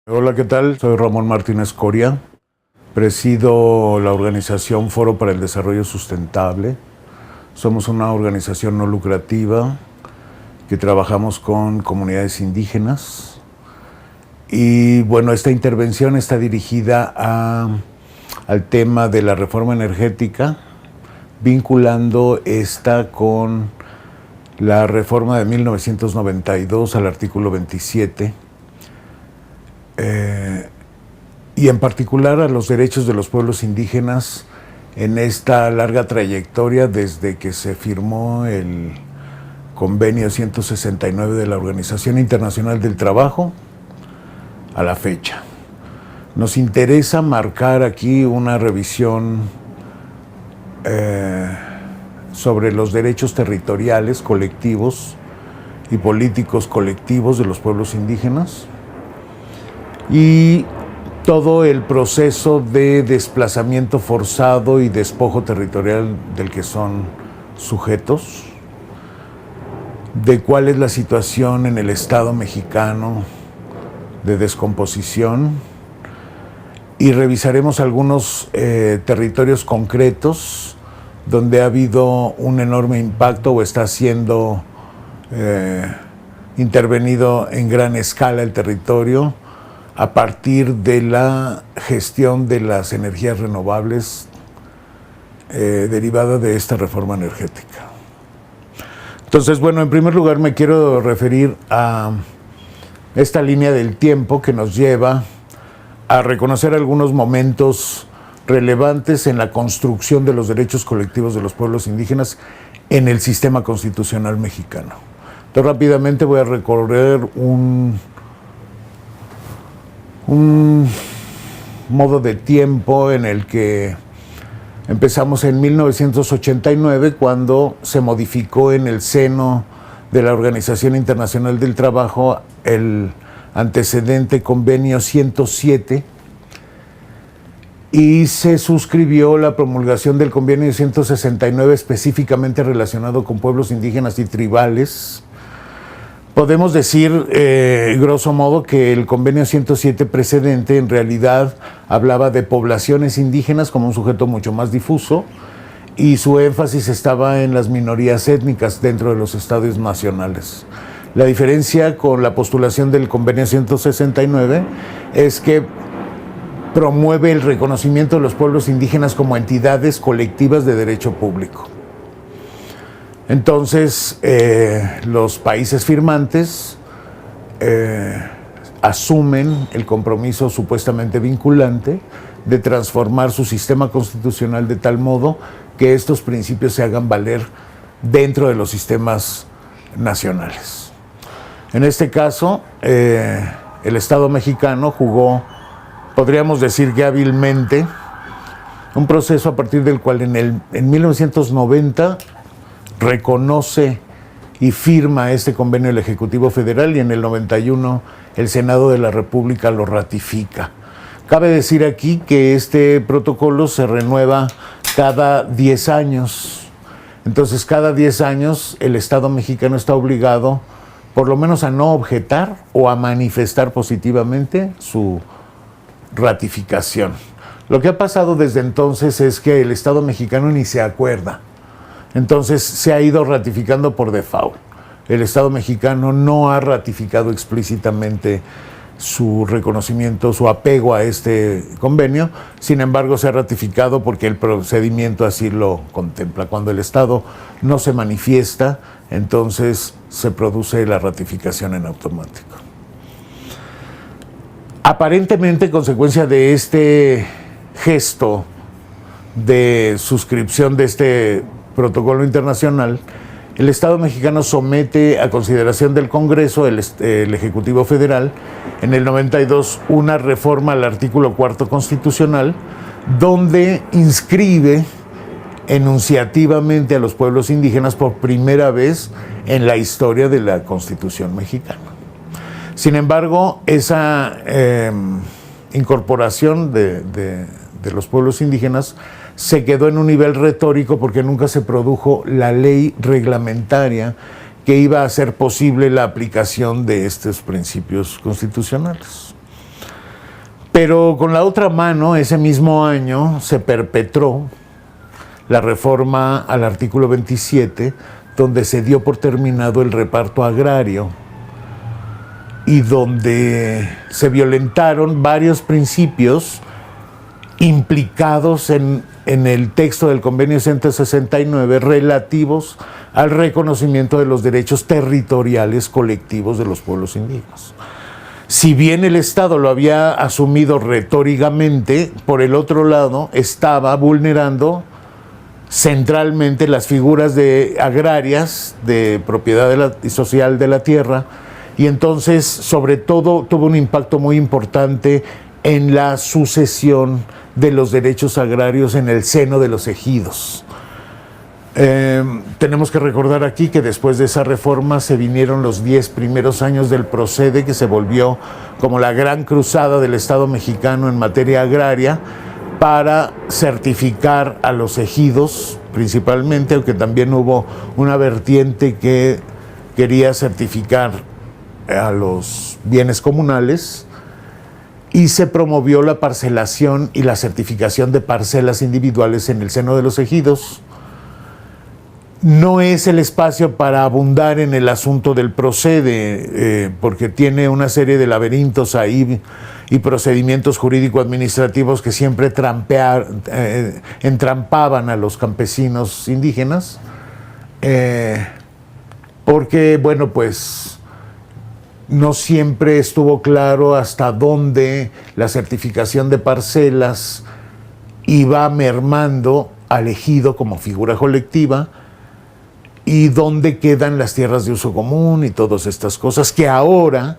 Hola, ¿qué tal? Soy Ramón Martínez Coria. Presido la organización Foro para el Desarrollo Sustentable. Somos una organización no lucrativa que trabajamos con comunidades indígenas. Y bueno, esta intervención está dirigida al tema de la reforma energética, vinculando esta con la reforma de 1992 al artículo 27, y en particular a los derechos de los pueblos indígenas en esta larga trayectoria desde que se firmó el convenio 169 de la Organización Internacional del Trabajo a la fecha. Nos interesa marcar aquí una revisión sobre los derechos territoriales colectivos y políticos colectivos de los pueblos indígenas y todo el proceso de desplazamiento forzado y despojo territorial del que son sujetos, de cuál es la situación en el Estado mexicano de descomposición, y revisaremos algunos territorios concretos donde ha habido un enorme impacto o está siendo intervenido en gran escala el territorio a partir de la gestión de las energías renovables derivada de esta reforma energética. Entonces, bueno, en primer lugar me quiero referir a esta línea del tiempo que nos lleva a reconocer algunos momentos relevantes en la construcción de los derechos colectivos de los pueblos indígenas en el sistema constitucional mexicano. Entonces, rápidamente voy a recorrer un modo de tiempo en el que empezamos en 1989, cuando se modificó en el seno de la Organización Internacional del Trabajo el antecedente convenio 107, y se suscribió la promulgación del convenio 169 específicamente relacionado con pueblos indígenas y tribales. Podemos decir, grosso modo, que el convenio 107 precedente en realidad hablaba de poblaciones indígenas como un sujeto mucho más difuso, y su énfasis estaba en las minorías étnicas dentro de los estados nacionales. La diferencia con la postulación del convenio 169 es que promueve el reconocimiento de los pueblos indígenas como entidades colectivas de derecho público. Entonces, los países firmantes asumen el compromiso supuestamente vinculante de transformar su sistema constitucional de tal modo que estos principios se hagan valer dentro de los sistemas nacionales. En este caso, el Estado mexicano jugó, podríamos decir que hábilmente, un proceso a partir del cual en 1990 reconoce y firma este convenio el Ejecutivo Federal, y en el 91 el Senado de la República lo ratifica. Cabe decir aquí que este protocolo se renueva cada 10 años. Entonces, cada 10 años el Estado mexicano está obligado por lo menos a no objetar o a manifestar positivamente su ratificación. Lo que ha pasado desde entonces es que el Estado mexicano ni se acuerda. Entonces se ha ido ratificando por default. El Estado mexicano no ha ratificado explícitamente su reconocimiento, su apego a este convenio. Sin embargo, se ha ratificado porque el procedimiento así lo contempla. Cuando el Estado no se manifiesta, entonces se produce la ratificación en automático. Aparentemente, consecuencia de este gesto de suscripción de este protocolo internacional, el Estado mexicano somete a consideración del Congreso, el Ejecutivo Federal, en el 92 una reforma al artículo 4 constitucional, donde inscribe enunciativamente a los pueblos indígenas por primera vez en la historia de la Constitución mexicana. Sin embargo, esa incorporación de los pueblos indígenas se quedó en un nivel retórico porque nunca se produjo la ley reglamentaria que iba a hacer posible la aplicación de estos principios constitucionales. Pero con la otra mano, ese mismo año, se perpetró la reforma al artículo 27, donde se dio por terminado el reparto agrario y donde se violentaron varios principios implicados en el texto del Convenio 169 relativos al reconocimiento de los derechos territoriales colectivos de los pueblos indígenas. Si bien el Estado lo había asumido retóricamente, por el otro lado estaba vulnerando centralmente las figuras agrarias de propiedad social de la tierra, y entonces sobre todo tuvo un impacto muy importante en la sucesión de los derechos agrarios en el seno de los ejidos. Tenemos que recordar aquí que después de esa reforma se vinieron los 10 primeros años del Procede, que se volvió como la gran cruzada del Estado mexicano en materia agraria para certificar a los ejidos principalmente, aunque también hubo una vertiente que quería certificar a los bienes comunales, y se promovió la parcelación y la certificación de parcelas individuales en el seno de los ejidos. No es el espacio para abundar en el asunto del Procede, porque tiene una serie de laberintos ahí y procedimientos jurídico-administrativos que siempre entrampaban a los campesinos indígenas, porque, bueno, pues no siempre estuvo claro hasta dónde la certificación de parcelas iba mermando al ejido como figura colectiva, y dónde quedan las tierras de uso común y todas estas cosas que ahora,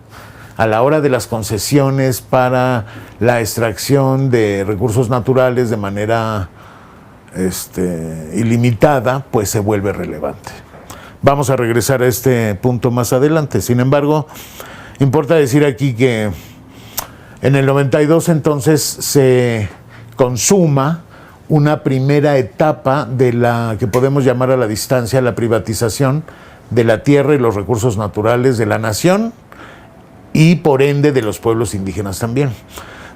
a la hora de las concesiones para la extracción de recursos naturales de manera ilimitada, pues se vuelve relevante. Vamos a regresar a este punto más adelante. Sin embargo, importa decir aquí que en el 92 entonces se consuma una primera etapa de la que podemos llamar a la distancia la privatización de la tierra y los recursos naturales de la nación y por ende de los pueblos indígenas también.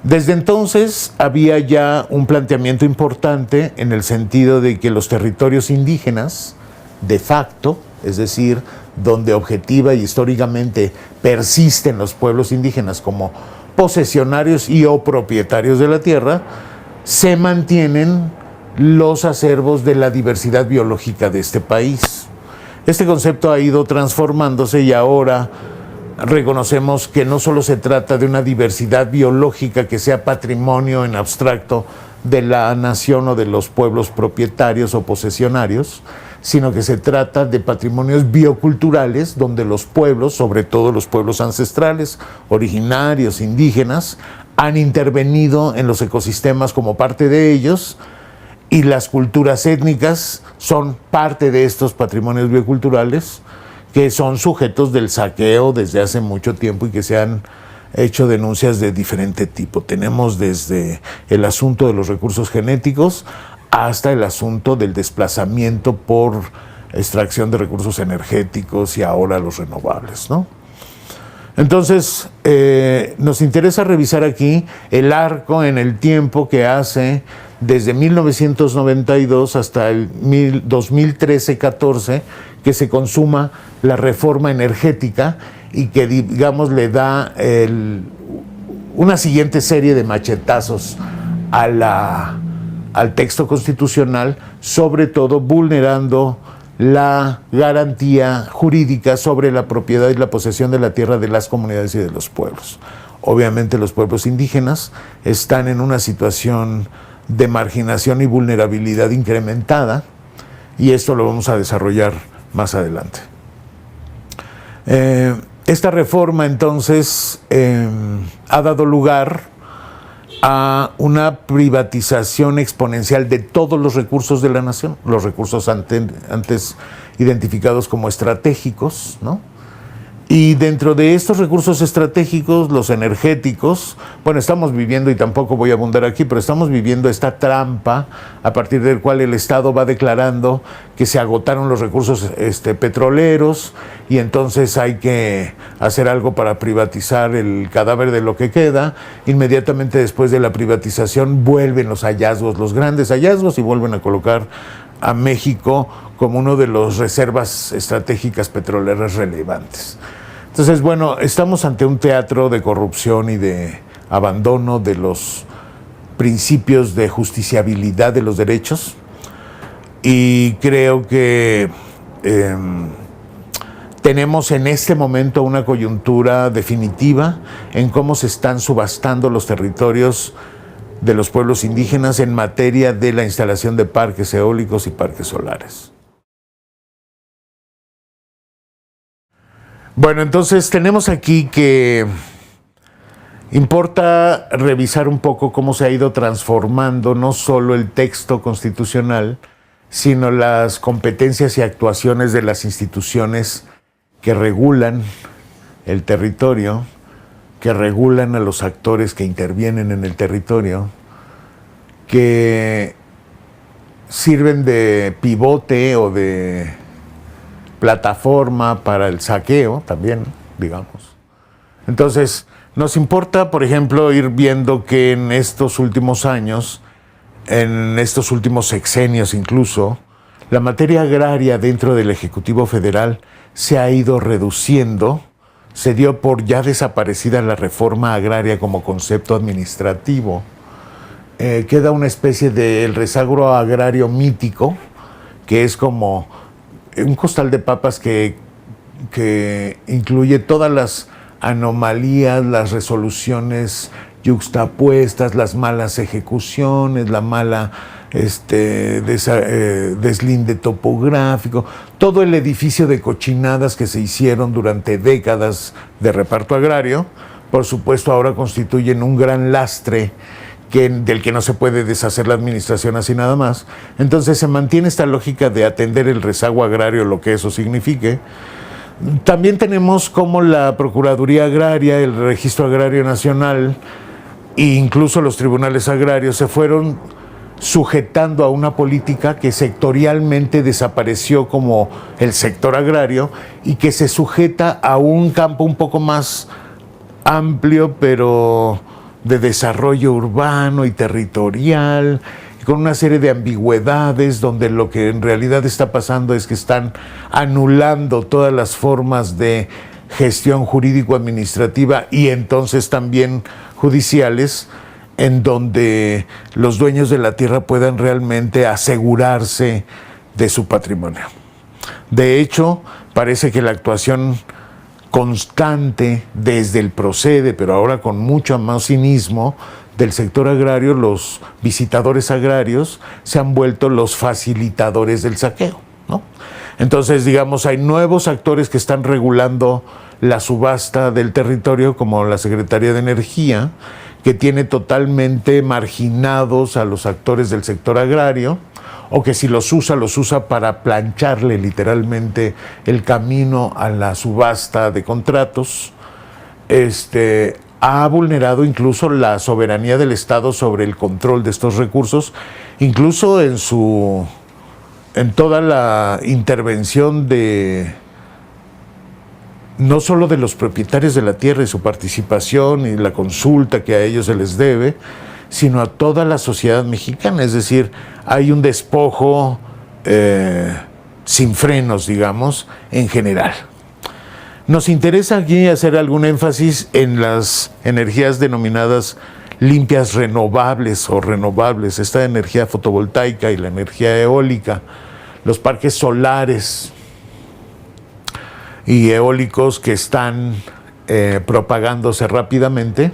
Desde entonces había ya un planteamiento importante en el sentido de que los territorios indígenas, de facto, es decir, donde objetiva y históricamente persisten los pueblos indígenas como posesionarios y o propietarios de la tierra, se mantienen los acervos de la diversidad biológica de este país. Este concepto ha ido transformándose y ahora reconocemos que no solo se trata de una diversidad biológica que sea patrimonio en abstracto de la nación o de los pueblos propietarios o posesionarios, sino que se trata de patrimonios bioculturales donde los pueblos, sobre todo los pueblos ancestrales, originarios, indígenas, han intervenido en los ecosistemas como parte de ellos, y las culturas étnicas son parte de estos patrimonios bioculturales que son sujetos del saqueo desde hace mucho tiempo y que se han hecho denuncias de diferente tipo. Tenemos desde el asunto de los recursos genéticos hasta el asunto del desplazamiento por extracción de recursos energéticos y ahora los renovables, ¿no? Entonces, nos interesa revisar aquí el arco en el tiempo que hace desde 1992 hasta el 2013-14 que se consuma la reforma energética y que, digamos, le da una siguiente serie de machetazos al texto constitucional, sobre todo vulnerando la garantía jurídica sobre la propiedad y la posesión de la tierra de las comunidades y de los pueblos. Obviamente los pueblos indígenas están en una situación de marginación y vulnerabilidad incrementada, y esto lo vamos a desarrollar más adelante. Esta reforma entonces ha dado lugar a una privatización exponencial de todos los recursos de la nación, los recursos antes identificados como estratégicos, ¿no? Y dentro de estos recursos estratégicos, los energéticos, bueno, estamos viviendo, y tampoco voy a abundar aquí, pero estamos viviendo esta trampa a partir del cual el Estado va declarando que se agotaron los recursos petroleros y entonces hay que hacer algo para privatizar el cadáver de lo que queda. Inmediatamente después de la privatización vuelven los hallazgos, los grandes hallazgos, y vuelven a colocar a México como uno de las reservas estratégicas petroleras relevantes. Entonces, bueno, estamos ante un teatro de corrupción y de abandono de los principios de justiciabilidad de los derechos, y creo que tenemos en este momento una coyuntura definitiva en cómo se están subastando los territorios de los pueblos indígenas en materia de la instalación de parques eólicos y parques solares. Bueno, entonces tenemos aquí que importa revisar un poco cómo se ha ido transformando no solo el texto constitucional, sino las competencias y actuaciones de las instituciones que regulan el territorio, que regulan a los actores que intervienen en el territorio, que sirven de pivote o de plataforma para el saqueo también, digamos. Entonces, nos importa, por ejemplo, ir viendo que en estos últimos años, en estos últimos sexenios incluso, la materia agraria dentro del Ejecutivo Federal se ha ido reduciendo. Se dio por ya desaparecida la reforma agraria como concepto administrativo. Queda una especie del rezago agrario mítico, que es como un costal de papas que incluye todas las anomalías, las resoluciones yuxtapuestas, las malas ejecuciones, la mala deslinde topográfico, todo el edificio de cochinadas que se hicieron durante décadas de reparto agrario. Por supuesto, ahora constituyen un gran lastre del que no se puede deshacer la administración así nada más. Entonces se mantiene esta lógica de atender el rezago agrario, lo que eso signifique. También tenemos como la Procuraduría Agraria, el Registro Agrario Nacional e incluso los tribunales agrarios se fueron sujetando a una política que sectorialmente desapareció como el sector agrario y que se sujeta a un campo un poco más amplio, pero de desarrollo urbano y territorial, con una serie de ambigüedades donde lo que en realidad está pasando es que están anulando todas las formas de gestión jurídico-administrativa y entonces también judiciales, en donde los dueños de la tierra puedan realmente asegurarse de su patrimonio. De hecho, parece que la actuación constante desde el procede, pero ahora con mucho más cinismo, del sector agrario, los visitadores agrarios se han vuelto los facilitadores del saqueo, ¿no? Entonces, digamos, hay nuevos actores que están regulando la subasta del territorio, como la Secretaría de Energía, que tiene totalmente marginados a los actores del sector agrario, o que si los usa para plancharle literalmente el camino a la subasta de contratos. Ha vulnerado incluso la soberanía del Estado sobre el control de estos recursos, incluso en toda la intervención de no solo de los propietarios de la tierra y su participación y la consulta que a ellos se les debe, sino a toda la sociedad mexicana. Es decir, hay un despojo sin frenos, digamos, en general. Nos interesa aquí hacer algún énfasis en las energías denominadas limpias renovables o renovables, esta energía fotovoltaica y la energía eólica, los parques solares y eólicos que están propagándose rápidamente,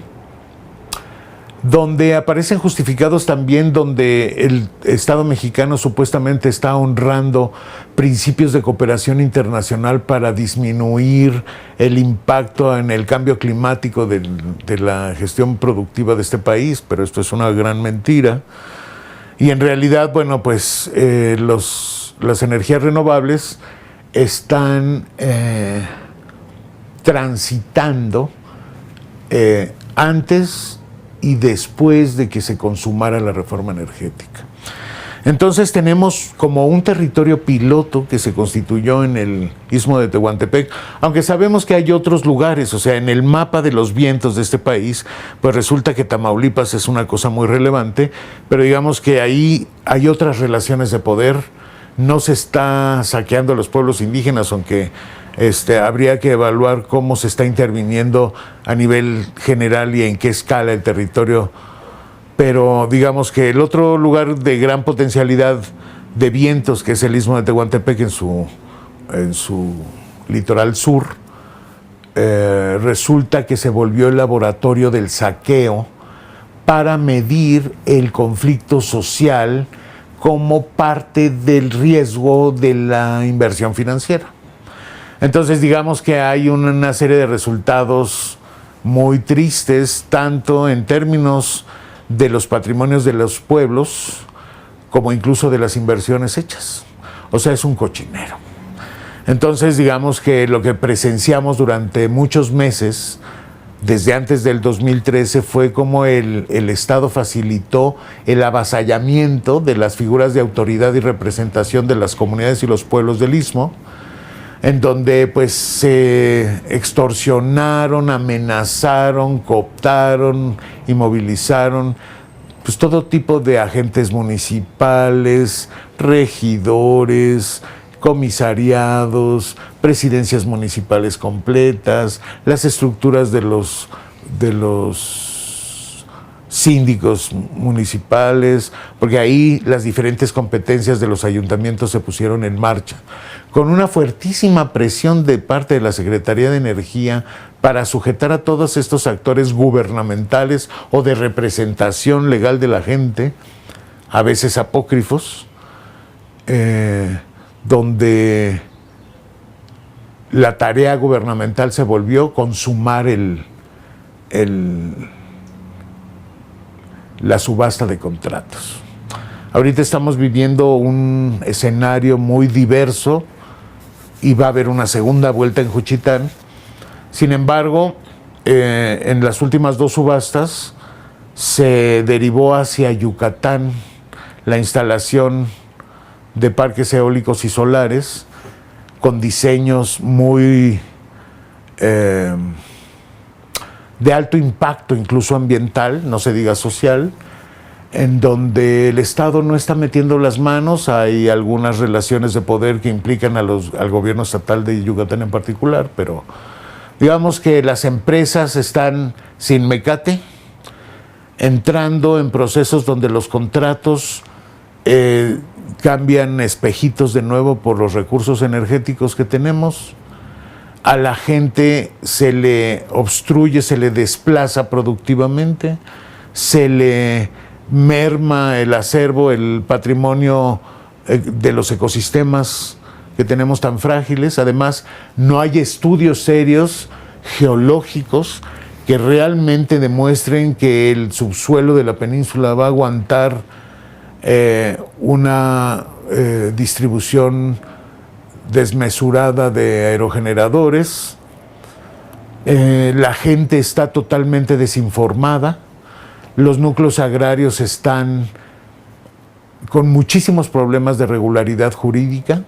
donde aparecen justificados también, donde el Estado mexicano supuestamente está honrando principios de cooperación internacional para disminuir el impacto en el cambio climático de la gestión productiva de este país, pero esto es una gran mentira. Y en realidad, bueno, pues las energías renovables están transitando antes y después de que se consumara la reforma energética. Entonces tenemos como un territorio piloto que se constituyó en el Istmo de Tehuantepec, aunque sabemos que hay otros lugares, o sea, en el mapa de los vientos de este país, pues resulta que Tamaulipas es una cosa muy relevante, pero digamos que ahí hay otras relaciones de poder, no se está saqueando a los pueblos indígenas, aunque habría que evaluar cómo se está interviniendo a nivel general y en qué escala el territorio. Pero digamos que el otro lugar de gran potencialidad de vientos, que es el Istmo de Tehuantepec en su litoral sur, resulta que se volvió el laboratorio del saqueo para medir el conflicto social como parte del riesgo de la inversión financiera. Entonces digamos que hay una serie de resultados muy tristes, tanto en términos de los patrimonios de los pueblos, como incluso de las inversiones hechas. O sea, es un cochinero. Entonces, digamos que lo que presenciamos durante muchos meses, desde antes del 2013, fue como el Estado facilitó el avasallamiento de las figuras de autoridad y representación de las comunidades y los pueblos del Istmo, en donde pues se extorsionaron, amenazaron, cooptaron, inmovilizaron pues todo tipo de agentes municipales, regidores, comisariados, presidencias municipales completas, las estructuras de los síndicos municipales, porque ahí las diferentes competencias de los ayuntamientos se pusieron en marcha, con una fuertísima presión de parte de la Secretaría de Energía para sujetar a todos estos actores gubernamentales o de representación legal de la gente, a veces apócrifos, donde la tarea gubernamental se volvió consumar la subasta de contratos. Ahorita estamos viviendo un escenario muy diverso y va a haber una segunda vuelta en Juchitán. Sin embargo, en las últimas dos subastas se derivó hacia Yucatán la instalación de parques eólicos y solares con diseños muy de alto impacto, incluso ambiental, no se diga social, en donde el Estado no está metiendo las manos. Hay algunas relaciones de poder que implican al gobierno estatal de Yucatán en particular, pero digamos que las empresas están sin mecate, entrando en procesos donde los contratos cambian espejitos de nuevo por los recursos energéticos que tenemos. A la gente se le obstruye, se le desplaza productivamente, se le merma el acervo, el patrimonio de los ecosistemas que tenemos tan frágiles. Además, no hay estudios serios geológicos que realmente demuestren que el subsuelo de la península va a aguantar una distribución desmesurada de aerogeneradores. La gente está totalmente desinformada. Los núcleos agrarios están con muchísimos problemas de regularidad jurídica.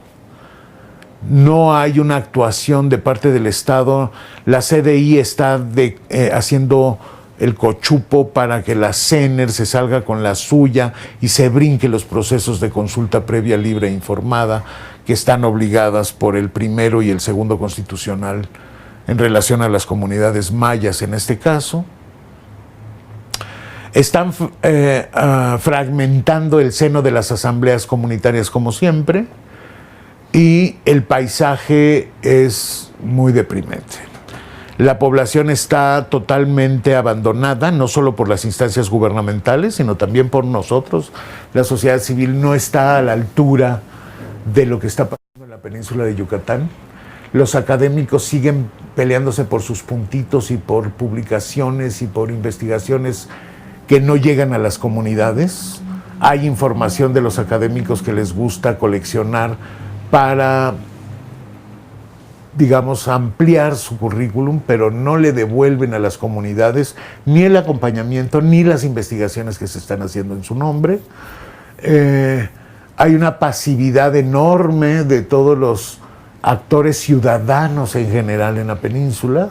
No hay una actuación de parte del Estado. La CDI está haciendo el cochupo para que la CENER se salga con la suya y se brinque los procesos de consulta previa, libre e informada que están obligadas por el primero y el segundo constitucional en relación a las comunidades mayas en este caso. Están fragmentando el seno de las asambleas comunitarias como siempre, y el paisaje es muy deprimente. La población está totalmente abandonada, no solo por las instancias gubernamentales, sino también por nosotros. La sociedad civil no está a la altura de lo que está pasando en la península de Yucatán. Los académicos siguen peleándose por sus puntitos y por publicaciones y por investigaciones que no llegan a las comunidades. Hay información de los académicos que les gusta coleccionar para digamos, ampliar su currículum, pero no le devuelven a las comunidades ni el acompañamiento ni las investigaciones que se están haciendo en su nombre. Hay una pasividad enorme de todos los actores ciudadanos en general en la península.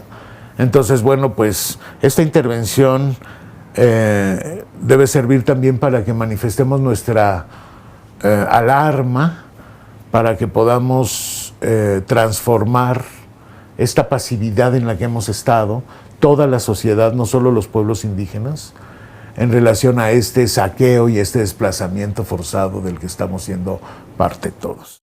Entonces, bueno, pues esta intervención debe servir también para que manifestemos nuestra alarma, para que podamos transformar esta pasividad en la que hemos estado, toda la sociedad, no solo los pueblos indígenas, en relación a este saqueo y este desplazamiento forzado del que estamos siendo parte todos.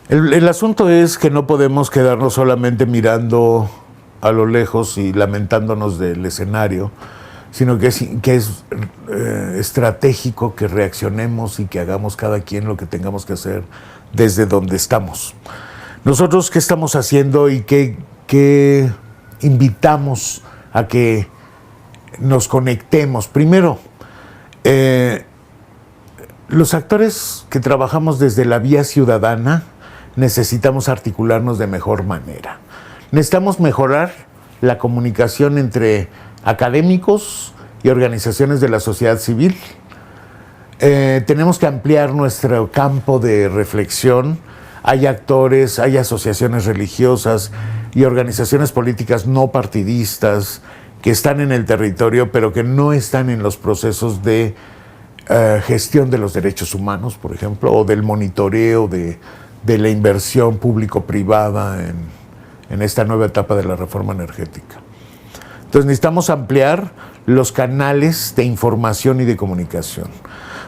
El asunto es que no podemos quedarnos solamente mirando a lo lejos y lamentándonos del escenario, sino que es estratégico que reaccionemos y que hagamos cada quien lo que tengamos que hacer desde donde estamos. Nosotros, ¿qué estamos haciendo y qué invitamos a que nos conectemos? Primero, los actores que trabajamos desde la vía ciudadana necesitamos articularnos de mejor manera. Necesitamos mejorar la comunicación entre académicos y organizaciones de la sociedad civil. Tenemos que ampliar nuestro campo de reflexión. Hay actores, hay asociaciones religiosas y organizaciones políticas no partidistas que están en el territorio, pero que no están en los procesos de gestión de los derechos humanos, por ejemplo, o del monitoreo de la inversión público-privada en esta nueva etapa de la reforma energética. Entonces necesitamos ampliar los canales de información y de comunicación.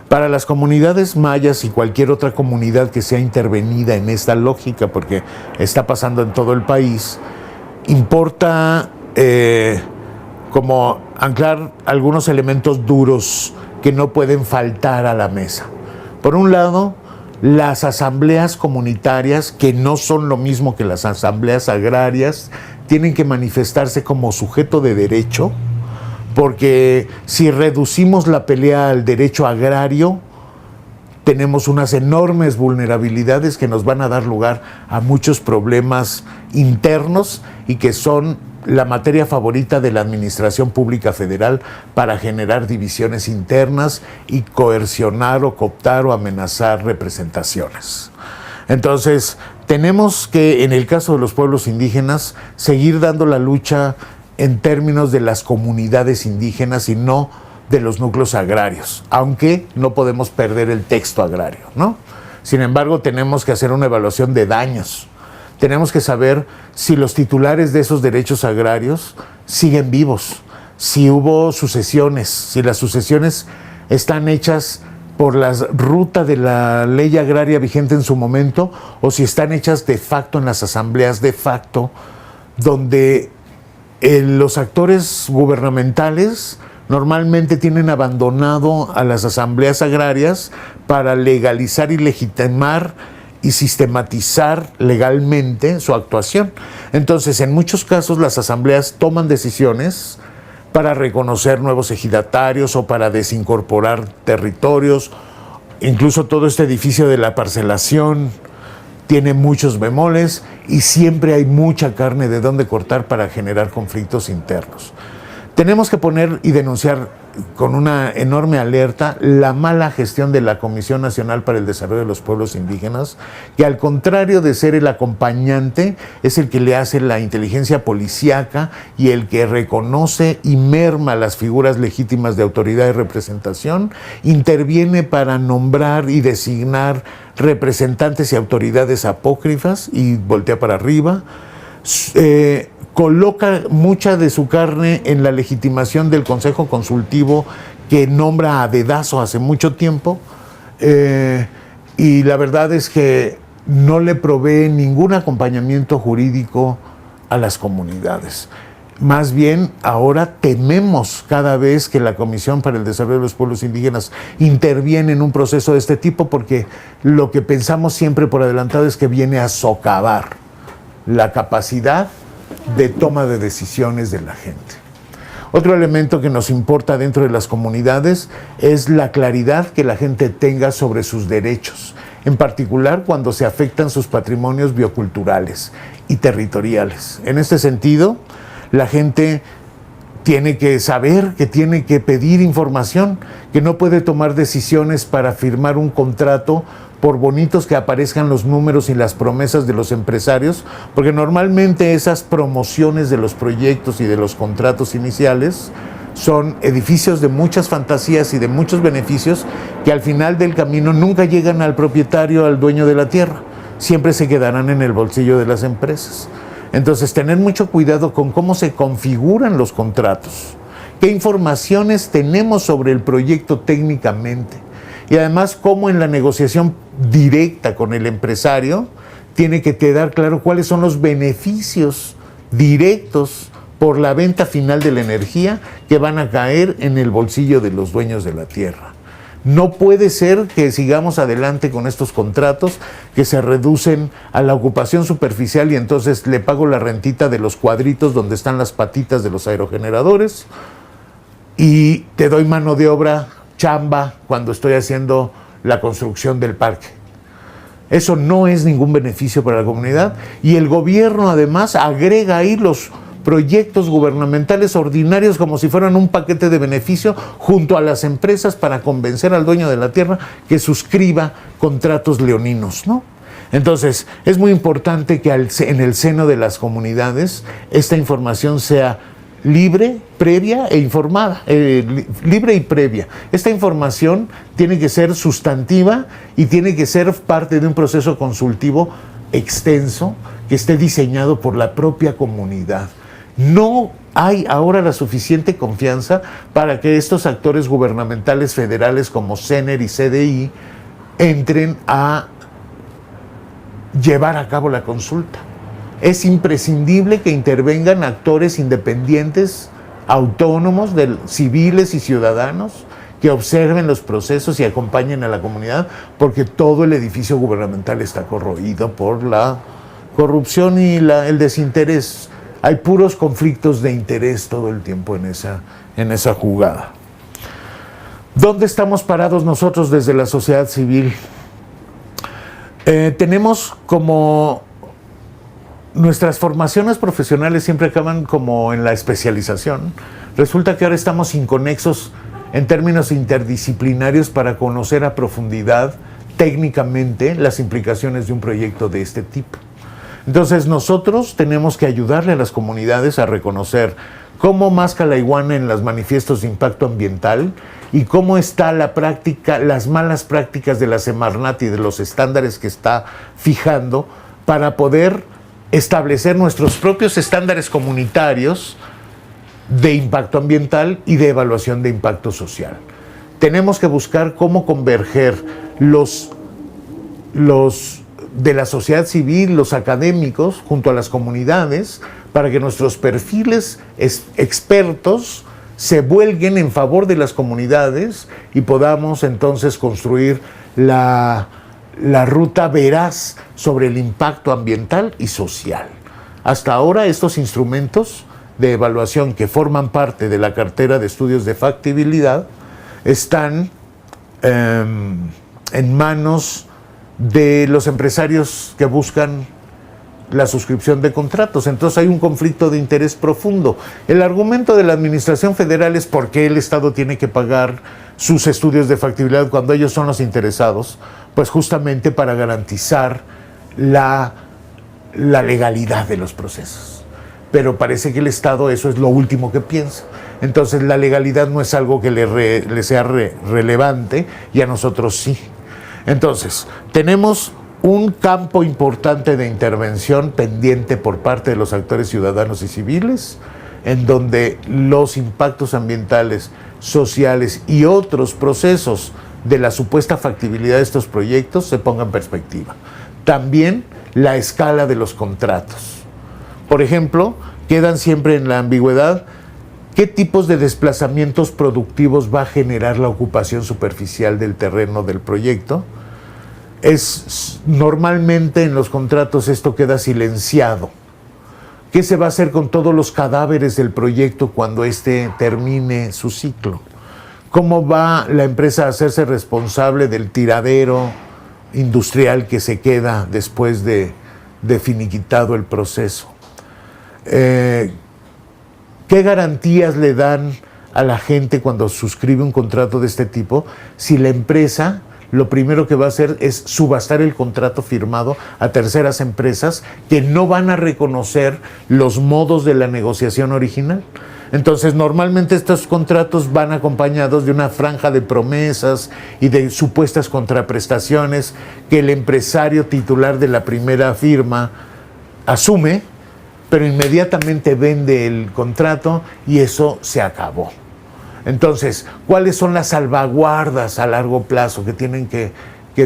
Para las comunidades mayas y cualquier otra comunidad que sea intervenida en esta lógica, porque está pasando en todo el país, importa como anclar algunos elementos duros que no pueden faltar a la mesa. Por un lado, las asambleas comunitarias, que no son lo mismo que las asambleas agrarias, tienen que manifestarse como sujeto de derecho, porque si reducimos la pelea al derecho agrario, tenemos unas enormes vulnerabilidades que nos van a dar lugar a muchos problemas internos y que son la materia favorita de la Administración Pública Federal para generar divisiones internas y coercionar o cooptar o amenazar representaciones. Entonces, tenemos que, en el caso de los pueblos indígenas, seguir dando la lucha en términos de las comunidades indígenas y no de los núcleos agrarios, aunque no podemos perder el texto agrario, ¿no? Sin embargo, tenemos que hacer una evaluación de daños. Tenemos que saber si los titulares de esos derechos agrarios siguen vivos, si hubo sucesiones, si las sucesiones están hechas por la ruta de la ley agraria vigente en su momento o si están hechas de facto en las asambleas de facto, donde los actores gubernamentales normalmente tienen abandonado a las asambleas agrarias para legalizar y legitimar y sistematizar legalmente su actuación. Entonces, en muchos casos las asambleas toman decisiones para reconocer nuevos ejidatarios o para desincorporar territorios. Incluso todo este edificio de la parcelación tiene muchos bemoles y siempre hay mucha carne de dónde cortar para generar conflictos internos. Tenemos que poner y denunciar con una enorme alerta la mala gestión de la Comisión Nacional para el Desarrollo de los Pueblos Indígenas, que al contrario de ser el acompañante, es el que le hace la inteligencia policíaca y el que reconoce y merma las figuras legítimas de autoridad y representación, interviene para nombrar y designar representantes y autoridades apócrifas y voltea para arriba, coloca mucha de su carne en la legitimación del Consejo Consultivo que nombra a dedazo hace mucho tiempo, y la verdad es que no le provee ningún acompañamiento jurídico a las comunidades. Más bien, ahora tememos cada vez que la Comisión para el Desarrollo de los Pueblos Indígenas interviene en un proceso de este tipo, porque lo que pensamos siempre por adelantado es que viene a socavar la capacidad de toma de decisiones de la gente. Otro elemento que nos importa dentro de las comunidades es la claridad que la gente tenga sobre sus derechos, en particular cuando se afectan sus patrimonios bioculturales y territoriales. En este sentido, la gente tiene que saber, que tiene que pedir información, que no puede tomar decisiones para firmar un contrato por bonitos que aparezcan los números y las promesas de los empresarios, porque normalmente esas promociones de los proyectos y de los contratos iniciales son edificios de muchas fantasías y de muchos beneficios que al final del camino nunca llegan al propietario, al dueño de la tierra, siempre se quedarán en el bolsillo de las empresas. Entonces, tener mucho cuidado con cómo se configuran los contratos, qué informaciones tenemos sobre el proyecto técnicamente, y además cómo en la negociación directa con el empresario tiene que quedar claro cuáles son los beneficios directos por la venta final de la energía que van a caer en el bolsillo de los dueños de la tierra. No puede ser que sigamos adelante con estos contratos que se reducen a la ocupación superficial y entonces le pago la rentita de los cuadritos donde están las patitas de los aerogeneradores y te doy mano de obra, chamba, cuando estoy haciendo la construcción del parque. Eso no es ningún beneficio para la comunidad, y el gobierno además agrega ahí los proyectos gubernamentales ordinarios como si fueran un paquete de beneficio junto a las empresas para convencer al dueño de la tierra que suscriba contratos leoninos, ¿no? Entonces, es muy importante que en el seno de las comunidades esta información sea libre, previa e informada, libre y previa. Esta información tiene que ser sustantiva y tiene que ser parte de un proceso consultivo extenso que esté diseñado por la propia comunidad. No hay ahora la suficiente confianza para que estos actores gubernamentales federales como CENER y CDI entren a llevar a cabo la consulta. Es imprescindible que intervengan actores independientes, autónomos, civiles y ciudadanos, que observen los procesos y acompañen a la comunidad, porque todo el edificio gubernamental está corroído por la corrupción y el desinterés. Hay puros conflictos de interés todo el tiempo en esa jugada. ¿Dónde estamos parados nosotros desde la sociedad civil? Tenemos como nuestras formaciones profesionales siempre acaban como en la especialización. Resulta que ahora estamos inconexos en términos interdisciplinarios para conocer a profundidad técnicamente las implicaciones de un proyecto de este tipo. Entonces nosotros tenemos que ayudarle a las comunidades a reconocer cómo masca la iguana en los manifiestos de impacto ambiental y cómo está la práctica, las malas prácticas de la Semarnat y de los estándares que está fijando para poder establecer nuestros propios estándares comunitarios de impacto ambiental y de evaluación de impacto social. Tenemos que buscar cómo converger los de la sociedad civil, los académicos, junto a las comunidades, para que nuestros perfiles expertos se vuelguen en favor de las comunidades y podamos entonces construir la ruta veraz sobre el impacto ambiental y social. Hasta ahora estos instrumentos de evaluación que forman parte de la cartera de estudios de factibilidad están en manos de los empresarios que buscan la suscripción de contratos. Entonces hay un conflicto de interés profundo. El argumento de la administración federal es por qué el Estado tiene que pagar sus estudios de factibilidad cuando ellos son los interesados, pues justamente para garantizar la legalidad de los procesos. Pero parece que el Estado eso es lo último que piensa. Entonces la legalidad no es algo que le sea relevante, y a nosotros sí. Entonces, tenemos un campo importante de intervención pendiente por parte de los actores ciudadanos y civiles, en donde los impactos ambientales, sociales y otros procesos de la supuesta factibilidad de estos proyectos se pongan en perspectiva. También la escala de los contratos. Por ejemplo, quedan siempre en la ambigüedad qué tipos de desplazamientos productivos va a generar la ocupación superficial del terreno del proyecto. Normalmente en los contratos esto queda silenciado. ¿Qué se va a hacer con todos los cadáveres del proyecto cuando éste termine su ciclo? ¿Cómo va la empresa a hacerse responsable del tiradero industrial que se queda después de finiquitado el proceso? ¿Qué garantías le dan a la gente cuando suscribe un contrato de este tipo si la empresa lo primero que va a hacer es subastar el contrato firmado a terceras empresas que no van a reconocer los modos de la negociación original? Entonces, normalmente estos contratos van acompañados de una franja de promesas y de supuestas contraprestaciones que el empresario titular de la primera firma asume, pero inmediatamente vende el contrato y eso se acabó. Entonces, ¿cuáles son las salvaguardas a largo plazo que tienen que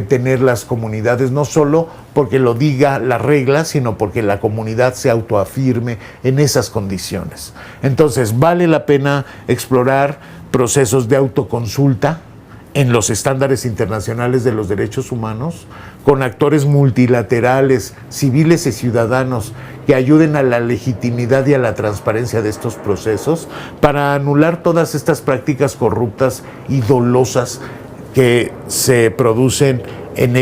tener las comunidades? No solo porque lo diga la regla, sino porque la comunidad se autoafirme en esas condiciones. Entonces, vale la pena explorar procesos de autoconsulta en los estándares internacionales de los derechos humanos, con actores multilaterales, civiles y ciudadanos, que ayuden a la legitimidad y a la transparencia de estos procesos para anular todas estas prácticas corruptas y dolosas que se producen en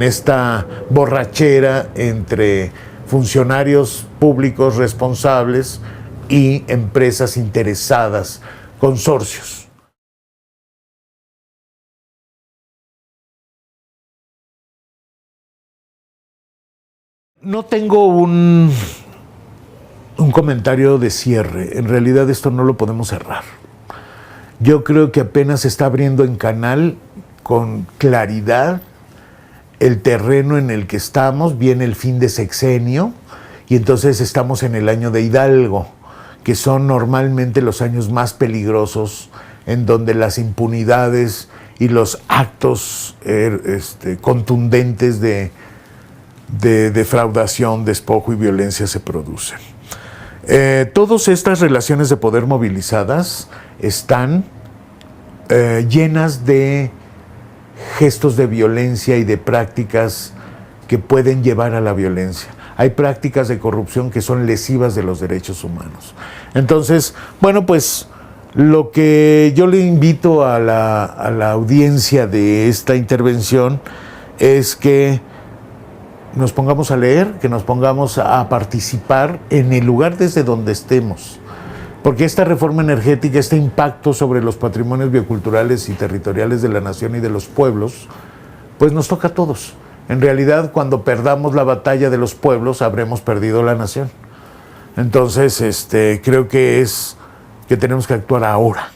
esta borrachera entre funcionarios públicos responsables y empresas interesadas, consorcios. No tengo un comentario de cierre. En realidad esto no lo podemos cerrar. Yo creo que apenas se está abriendo en canal con claridad el terreno en el que estamos. Viene el fin de sexenio y entonces estamos en el año de Hidalgo, que son normalmente los años más peligrosos, en donde las impunidades y los actos contundentes de defraudación, despojo y violencia se producen. Todas estas relaciones de poder movilizadas están llenas de gestos de violencia y de prácticas que pueden llevar a la violencia. Hay prácticas de corrupción que son lesivas de los derechos humanos. Entonces, bueno, pues lo que yo le invito a la audiencia de esta intervención es que nos pongamos a leer, que nos pongamos a participar en el lugar desde donde estemos. Porque esta reforma energética, este impacto sobre los patrimonios bioculturales y territoriales de la nación y de los pueblos, pues nos toca a todos. En realidad, cuando perdamos la batalla de los pueblos, habremos perdido la nación. Entonces, creo que tenemos que actuar ahora.